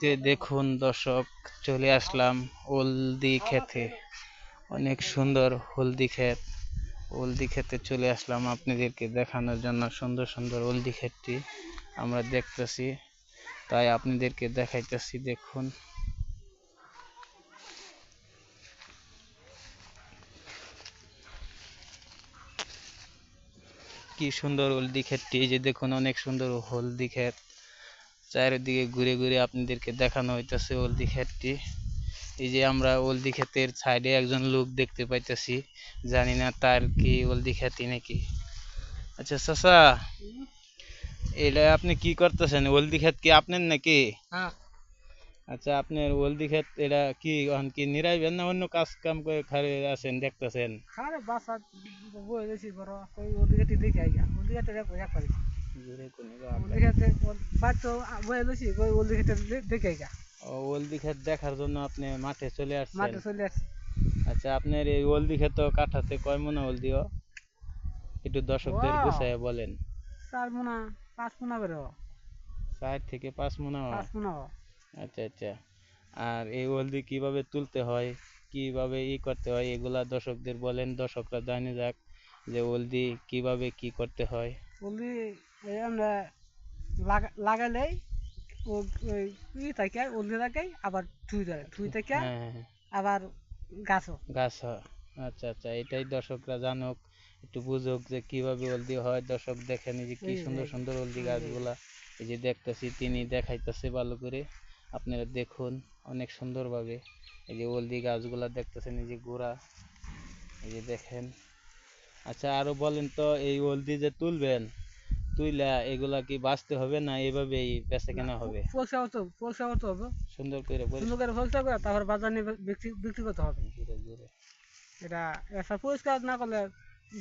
দেখুন দর্শক, চলে আসলাম হলদি খেতে। অনেক সুন্দর হলদি ক্ষেত। হলদি খেতে চলে আসলাম আপনাদেরকে দেখানোর জন্য। সুন্দর সুন্দর হলদি ক্ষেতটি আমরা দেখতেছি, তাই আপনাদেরকে দেখাইতেছি। দেখুন কি সুন্দর হলদি ক্ষেতটি। এই যে দেখুন, অনেক সুন্দর হলদি ক্ষেত। চারিদিকে ঘুরে ঘুরে আপনাদেরকে দেখানো হইতেছে হলদি ক্ষেতটি। এই যে আমরা হলদি ক্ষেতের সাইডে একজন লোক দেখতে পাইতেছি, জানি না তার কি হলদি খেতি নাকি। আচ্ছা চাচা, এটা আপনি কি করতেছেন? হলদি ক্ষেত কি আপনার নাকি? হ্যাঁ। আচ্ছা, আপনার হলদি ক্ষেত এটা কি কি নিরাইবেন না অন্য কাজ কাম করে খারে আছেন দেখতেছেন? আরে বাসা বই রয়েছি বড় ওই ওদিকে দেখে আইগা ওদিকে দেখো এক পারি ওদিকে বাচ্চা বই রয়েছি ওই ওদিকে দেখে আইগা। ও, হলদি ক্ষেত দেখার জন্য আপনি মাঠে চলে আসছেন? মাঠে চলে আসছি। আচ্ছা, আপনার এই হলদি ক্ষেত কাঠাতে কয় মণ হলদিও একটু দর্শকদের গুছাইয়া বলেন। 4 মুনা 5 মুনা বেরো। 4 থেকে 5 মণ। 5 মুনা। আচ্ছা আচ্ছা। আর এই হলদি কিভাবে তুলতে হয়, কিভাবে করতে হয়, এগুলা দর্শকদের বলেন, দর্শকরা জানে যাক যে হলদি কিভাবে কি করতে হয়। হলদি আমরা লাগাইলেই ওই থাকে হলদি লাগাই আবার থুই ধরে থুই থেকে হ্যাঁ হ্যাঁ হ্যাঁ। আবার গাছও গাছ হয়। আচ্ছা আচ্ছা, এটাই দর্শকরা জানুক, একটু বুঝুক যে কিভাবে হলদি হয়। দর্শক দেখেন এই যে কি সুন্দর সুন্দর হলদি গাছগুলা। এই যে দেখতেছি, তিনি দেখাইতেছে ভালো করে। আপনারা দেখুন অনেক সুন্দরভাবে। এই যে হলদি গাছগুলা দেখতেছেন, এই যে গোড়া, এই যে দেখেন। আচ্ছা, আরো বলেন তো, এই হলদি যে তুলবেন, তুইলা এগুলা কি বাঁচতে হবে না এভাবেই বেচা কেনা হবে? পয়সা করতে হবে সুন্দর করে সুন্দর করে পয়সা করে তারপর বাজার নিয়ে বিক্রি করতে হবে। জোরে জোরে। এটা এসব পরিষ্কার না করলে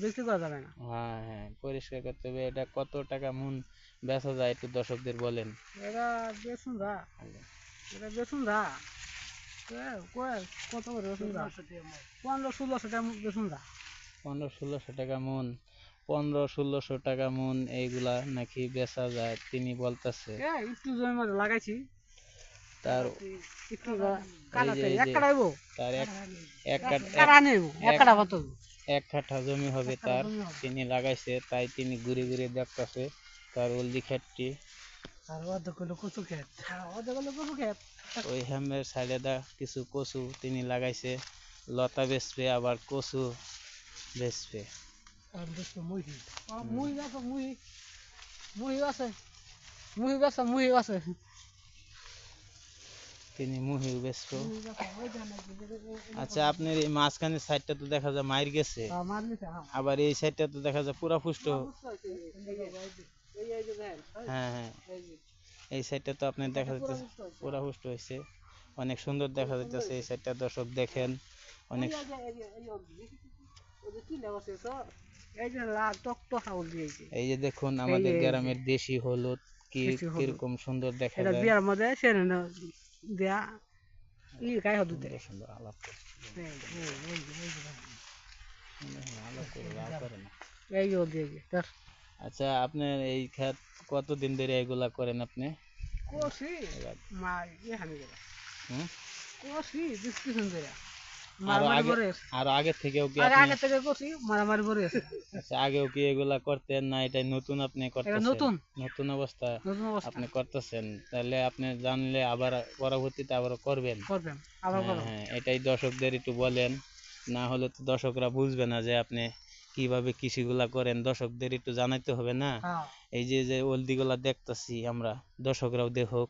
বিক্রি করা যাবে না। হ্যাঁ হ্যাঁ, পরিষ্কার করতে হবে। এটা কত টাকা মন বেচা যায় একটু দর্শকদের বলেন। এটা বেচুন দা এটা বেচুন দা কত করে বেচুন দা? 1500-1600 টাকা বেচুন দা। 1500-1600 টাকা মন? 1500-1600 টাকা মন এইগুলা নাকি বেচা যায় তিনি বলতেছে। একটু জমি মধ্যে লাগাইছি তার একটু এই যে তার এক কাঠা জমি হবে তার, তিনি লাগাইছে, তাই তিনি ঘুরে ঘুরে দেখতেছে তার হলদি ক্ষেতটি। ওই হ্যামের সাইডে দা কিছু কচু তিনি লাগাইছে, লতা বেচবে আবার কচু বেচবে। তিনি মুহিও বেচবো। আচ্ছা, আপনার এই মাঝখানের সাইডটা তো দেখা যায় মাইর গেছে, আবার এই সাইডটা তো দেখা যায় পুরা পুষ্ট। হ্যাঁ হ্যাঁ, এই সাইডটা তো আপনার দেখা যাচ্ছে পুরা পুষ্ট হয়েছে, অনেক সুন্দর দেখা যাইতেছে এই সাইডটা। দর্শক দেখেন অনেক। এই যে দেখুন আমাদের গ্রামের দেশি হলুদ কি কিরকম সুন্দর দেখা যায়। বিয়ার মধ্যে দেয়া গায়ে হলুদ দেয়। সুন্দর আলাপ আচ্ছা, আপনার এই ক্ষেত কতদিন ধরে এগুলা করেন আপনি? আরো আগে থেকেও কি আচ্ছা, আগেও কি এগুলা করতেন না এটাই নতুন আপনি করতেছেন? নতুন অবস্থা আপনি করতেছেন, তাহলে আপনি জানলে আবার পরবর্তীতে আবার করবেন। হ্যাঁ, এটাই দর্শকদের একটু বলেন, না হলে তো দর্শকরা বুঝবে না যে আপনি কিভাবে কৃষিগুলা করেন। দর্শকদের একটু জানাইতে হবে না। এই যে যে হলদিগুলা দেখতেছি আমরা, দর্শকরাও দেখুক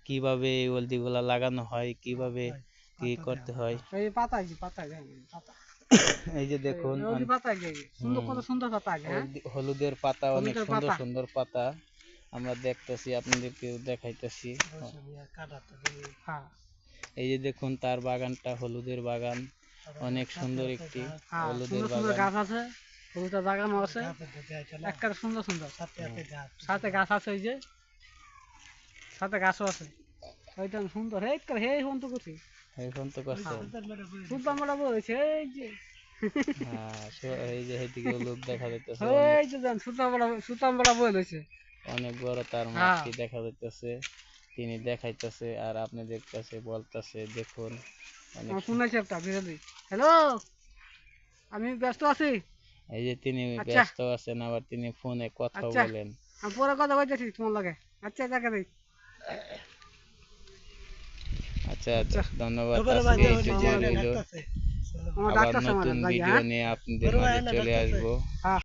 কিভাবে এই হলদিগুলা লাগানো হয়, কিভাবে কি করতে হয়। এই যে দেখুন হলুদের পাতা, অনেক সুন্দর সুন্দর পাতা আমরা দেখতেছি, আপনাদেরকে দেখাইতেছি। এই যে দেখুন তার বাগানটা, হলুদের বাগান, অনেক সুন্দর একটি হলুদের বাগান। গাছ আছে, হলুদের বাগানও আছে, একটা সুন্দর সুন্দর সাথে গাছ আছে, ওই যে সাথে গাছও আছে, ওইটা সুন্দর। হে ফোন তো করছি, এই ফোন তো করছে। সুলতান বড় বলেছে এই যে এই যে এইদিকে লোক দেখা যাইতেছে, এই যে সুলতান বড় বলেছে অনেক বড় তার মাঠটি দেখা যাইতেছে। তিনি দেখাইতেছে আর আপনাদের কাছে বলতেছে দেখুন অনেক ফোন আছে একটা বিরোধী হ্যালো আমি ব্যস্ত আছি এই যে তিনি আচ্ছা। ব্যস্ত আছেন আবার তিনি ফোনে কথা আচ্ছা। বলেন আমি পরে কথা বলতেছি তোমার লাগে আচ্ছা দেখা দেই আচ্ছা আচ্ছা আচ্ছা ধন্যবাদ খবর ভাই, আজকে ওই এইটুকু যে রইলো ডাকতাছে। আমার আবার ডাক্তার নতুন সামার ভাই ভিডিও হ্যাঁ নিয়ে আপনাদের মাঝে চলে আসবো হ্যাঁ